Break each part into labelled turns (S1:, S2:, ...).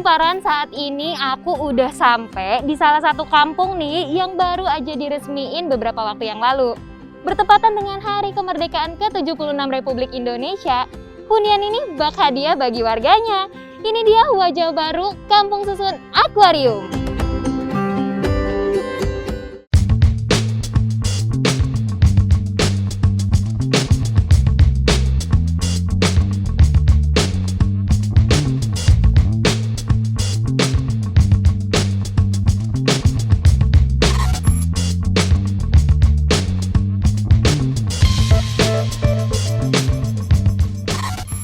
S1: Kumparan, saat ini aku udah sampai di salah satu kampung nih yang baru aja diresmiin beberapa waktu yang lalu. Bertepatan dengan Hari Kemerdekaan ke-76 Republik Indonesia, hunian ini bak hadiah bagi warganya. Ini dia wajah baru Kampung Susun Akuarium.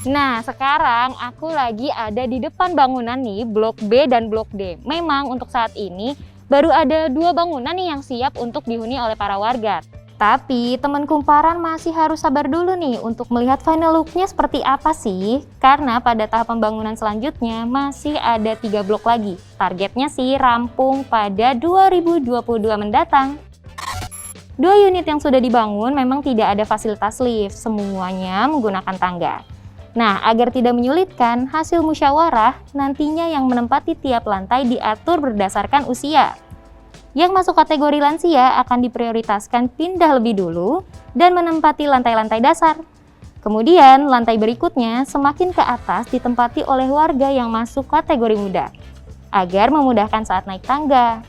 S1: Nah, sekarang aku lagi ada di depan bangunan nih, Blok B dan Blok D. Memang untuk saat ini baru ada 2 bangunan nih yang siap untuk dihuni oleh para warga. Tapi teman Kumparan masih harus sabar dulu nih untuk melihat final look-nya seperti apa sih. Karena pada tahap pembangunan selanjutnya masih ada 3 blok lagi. Targetnya sih rampung pada 2022 mendatang. 2 unit yang sudah dibangun memang tidak ada fasilitas lift, semuanya menggunakan tangga. Nah, agar tidak menyulitkan, hasil musyawarah nantinya yang menempati tiap lantai diatur berdasarkan usia. Yang masuk kategori lansia akan diprioritaskan pindah lebih dulu dan menempati lantai-lantai dasar. Kemudian, lantai berikutnya semakin ke atas ditempati oleh warga yang masuk kategori muda, agar memudahkan saat naik tangga.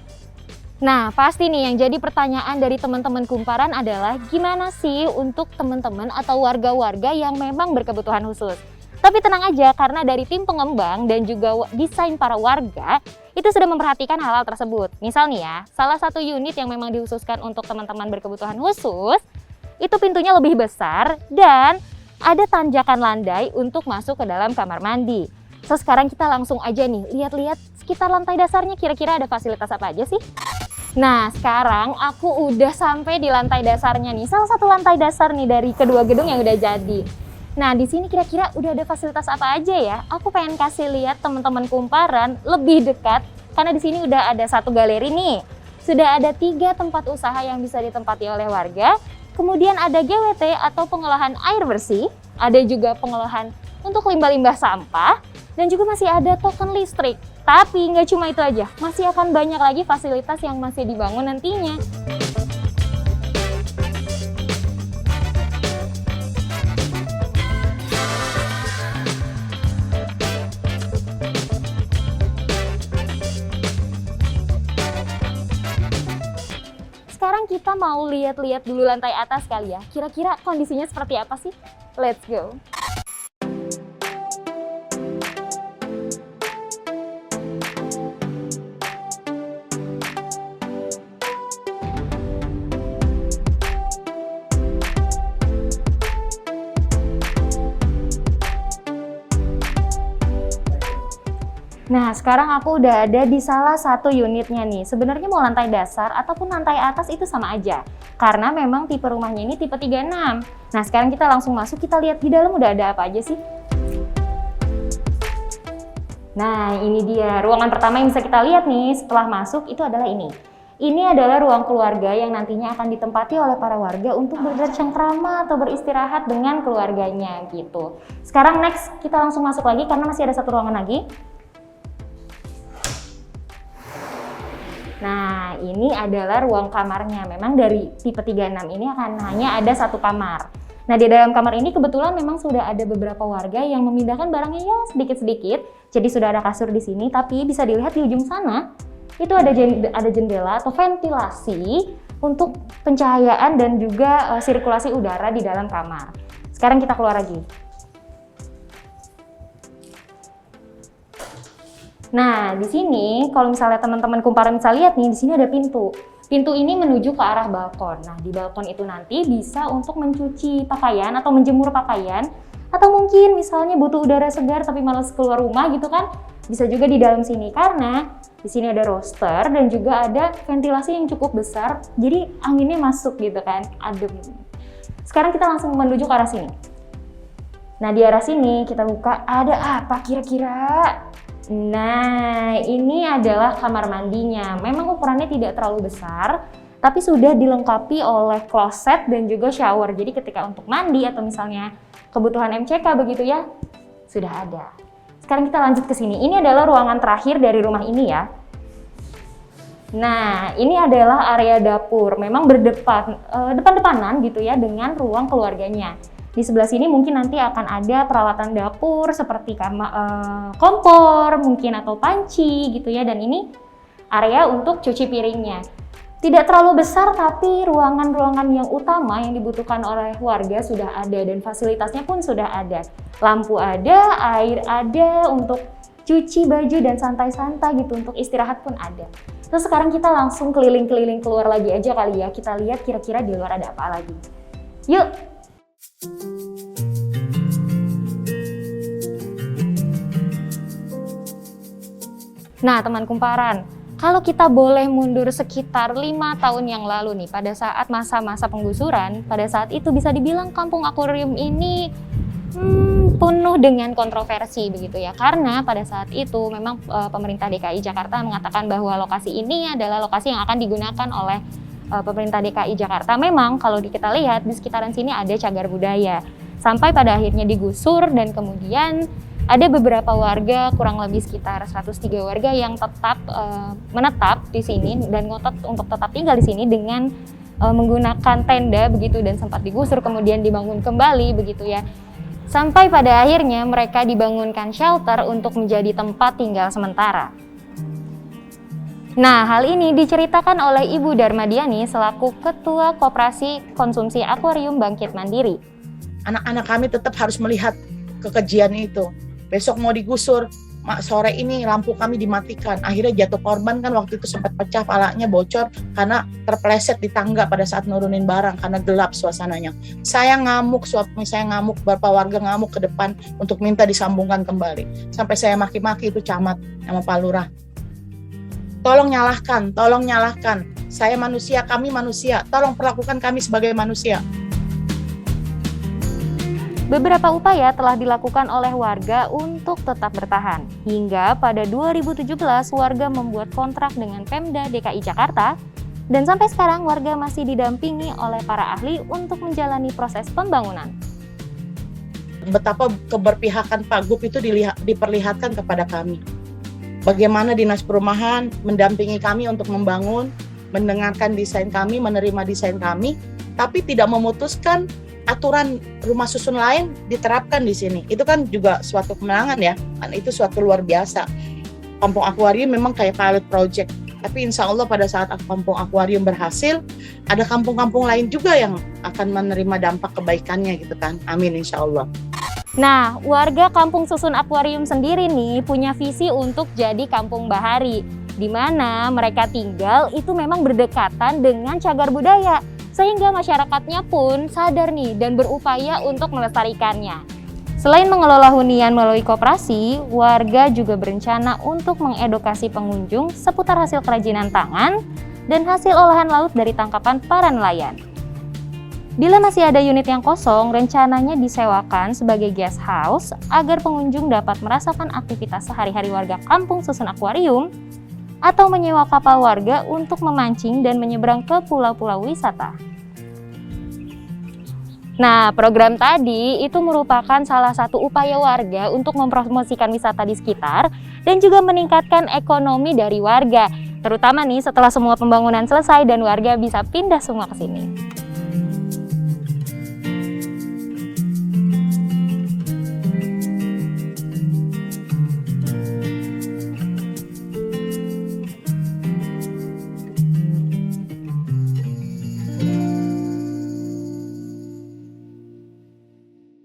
S1: Nah, pasti nih yang jadi pertanyaan dari teman-teman Kumparan adalah gimana sih untuk teman-teman atau warga-warga yang memang berkebutuhan khusus. Tapi tenang aja, karena dari tim pengembang dan juga desain para warga itu sudah memperhatikan hal-hal tersebut. Misal nih ya, salah satu unit yang memang dikhususkan untuk teman-teman berkebutuhan khusus, itu pintunya lebih besar dan ada tanjakan landai untuk masuk ke dalam kamar mandi. So, sekarang kita langsung aja nih, lihat-lihat sekitar lantai dasarnya kira-kira ada fasilitas apa aja sih? Nah, sekarang aku udah sampai di lantai dasarnya nih. Salah satu lantai dasar nih dari kedua gedung yang udah jadi. Nah, di sini kira-kira udah ada fasilitas apa aja ya? Aku pengen kasih lihat teman-teman Kumparan lebih dekat karena di sini udah ada 1 galeri nih. Sudah ada 3 tempat usaha yang bisa ditempati oleh warga. Kemudian ada GWT atau pengolahan air bersih, ada juga pengolahan untuk limbah-limbah sampah, dan juga masih ada token listrik. Tapi nggak cuma itu aja, masih akan banyak lagi fasilitas yang masih dibangun nantinya. Sekarang kita mau lihat-lihat dulu lantai atas kali ya. Kira-kira kondisinya seperti apa sih? Let's go! Nah, sekarang aku udah ada di salah satu unitnya nih. Sebenarnya mau lantai dasar ataupun lantai atas itu sama aja. Karena memang tipe rumahnya ini tipe 36. Nah, sekarang kita langsung masuk, kita lihat di dalam udah ada apa aja sih. Nah, ini dia. Ruangan pertama yang bisa kita lihat nih setelah masuk itu adalah ini. Ini adalah ruang keluarga yang nantinya akan ditempati oleh para warga untuk bercengkrama atau beristirahat dengan keluarganya gitu. Sekarang next, kita langsung masuk lagi karena masih ada 1 ruangan lagi. Nah, ini adalah ruang kamarnya. Memang dari tipe 36 ini akan hanya ada 1 kamar. Nah, di dalam kamar ini kebetulan memang sudah ada beberapa warga yang memindahkan barangnya ya sedikit-sedikit. Jadi sudah ada kasur di sini, tapi bisa dilihat di ujung sana itu ada jendela atau ventilasi untuk pencahayaan dan juga sirkulasi udara di dalam kamar. Sekarang kita keluar lagi. Nah, di sini kalau misalnya teman-teman Kumparan bisa lihat nih, di sini ada pintu. Pintu ini menuju ke arah balkon. Nah, di balkon itu nanti bisa untuk mencuci pakaian atau menjemur pakaian. Atau mungkin misalnya butuh udara segar tapi malas keluar rumah gitu kan, bisa juga di dalam sini. Karena di sini ada roster dan juga ada ventilasi yang cukup besar. Jadi anginnya masuk gitu kan, adem. Sekarang kita langsung menuju ke arah sini. Nah, di arah sini kita buka, ada apa kira-kira? Nah, ini adalah kamar mandinya. Memang ukurannya tidak terlalu besar, tapi sudah dilengkapi oleh kloset dan juga shower. Jadi ketika untuk mandi atau misalnya kebutuhan MCK begitu ya, sudah ada. Sekarang kita lanjut ke sini. Ini adalah ruangan terakhir dari rumah ini ya. Nah, ini adalah area dapur. Memang depan-depanan gitu ya dengan ruang keluarganya. Di sebelah sini mungkin nanti akan ada peralatan dapur seperti kompor mungkin atau panci gitu ya. Dan ini area untuk cuci piringnya. Tidak terlalu besar tapi ruangan-ruangan yang utama yang dibutuhkan oleh warga sudah ada dan fasilitasnya pun sudah ada. Lampu ada, air ada untuk cuci baju dan santai-santai gitu, untuk istirahat pun ada. Terus sekarang kita langsung keliling-keliling keluar lagi aja kali ya. Kita lihat kira-kira di luar ada apa lagi. Yuk! Nah, teman kumparan, kalau kita boleh mundur sekitar 5 tahun yang lalu nih, pada saat masa-masa penggusuran, pada saat itu bisa dibilang kampung akuarium ini penuh dengan kontroversi begitu ya. Karena pada saat itu memang pemerintah DKI Jakarta mengatakan bahwa lokasi ini adalah lokasi yang akan digunakan oleh pemerintah DKI Jakarta. Memang kalau kita lihat di sekitaran sini ada cagar budaya. Sampai pada akhirnya digusur dan kemudian ada beberapa warga, kurang lebih sekitar 103 warga yang tetap menetap di sini dan ngotot untuk tetap tinggal di sini dengan menggunakan tenda begitu, dan sempat digusur kemudian dibangun kembali begitu ya. Sampai pada akhirnya mereka dibangunkan shelter untuk menjadi tempat tinggal sementara. Nah, hal ini diceritakan oleh Ibu Darmadiani selaku Ketua Koperasi Konsumsi Akuarium Bangkit Mandiri.
S2: Anak-anak kami tetap harus melihat kekejian itu. Besok mau digusur, sore ini lampu kami dimatikan. Akhirnya jatuh korban kan waktu itu sempat pecah, palanya bocor karena terpleset di tangga pada saat nurunin barang karena gelap suasananya. Saya ngamuk, beberapa warga ngamuk ke depan untuk minta disambungkan kembali. Sampai saya maki-maki itu camat sama Pak Lurah. Tolong nyalahkan. Saya manusia, kami manusia. Tolong perlakukan kami sebagai manusia.
S1: Beberapa upaya telah dilakukan oleh warga untuk tetap bertahan. Hingga pada 2017 warga membuat kontrak dengan Pemda DKI Jakarta dan sampai sekarang warga masih didampingi oleh para ahli untuk menjalani proses pembangunan.
S2: Betapa keberpihakan Pak Gub itu diperlihatkan kepada kami. Bagaimana Dinas Perumahan mendampingi kami untuk membangun, mendengarkan desain kami, menerima desain kami, tapi tidak memutuskan aturan rumah susun lain diterapkan di sini. Itu kan juga suatu kemenangan ya, kan itu suatu luar biasa. Kampung Akuarium memang kayak pilot project, tapi insya Allah pada saat Kampung Akuarium berhasil, ada kampung-kampung lain juga yang akan menerima dampak kebaikannya gitu kan. Amin insya Allah.
S1: Nah, warga Kampung Susun Akuarium sendiri nih punya visi untuk jadi kampung bahari, di mana mereka tinggal itu memang berdekatan dengan cagar budaya. Sehingga masyarakatnya pun sadar nih dan berupaya untuk melestarikannya. Selain mengelola hunian melalui koperasi, warga juga berencana untuk mengedukasi pengunjung seputar hasil kerajinan tangan dan hasil olahan laut dari tangkapan para nelayan. Bila masih ada unit yang kosong, rencananya disewakan sebagai guest house agar pengunjung dapat merasakan aktivitas sehari-hari warga Kampung Susun Akuarium atau menyewa kapal warga untuk memancing dan menyeberang ke pulau-pulau wisata. Nah, program tadi itu merupakan salah satu upaya warga untuk mempromosikan wisata di sekitar dan juga meningkatkan ekonomi dari warga, terutama nih setelah semua pembangunan selesai dan warga bisa pindah semua ke sini.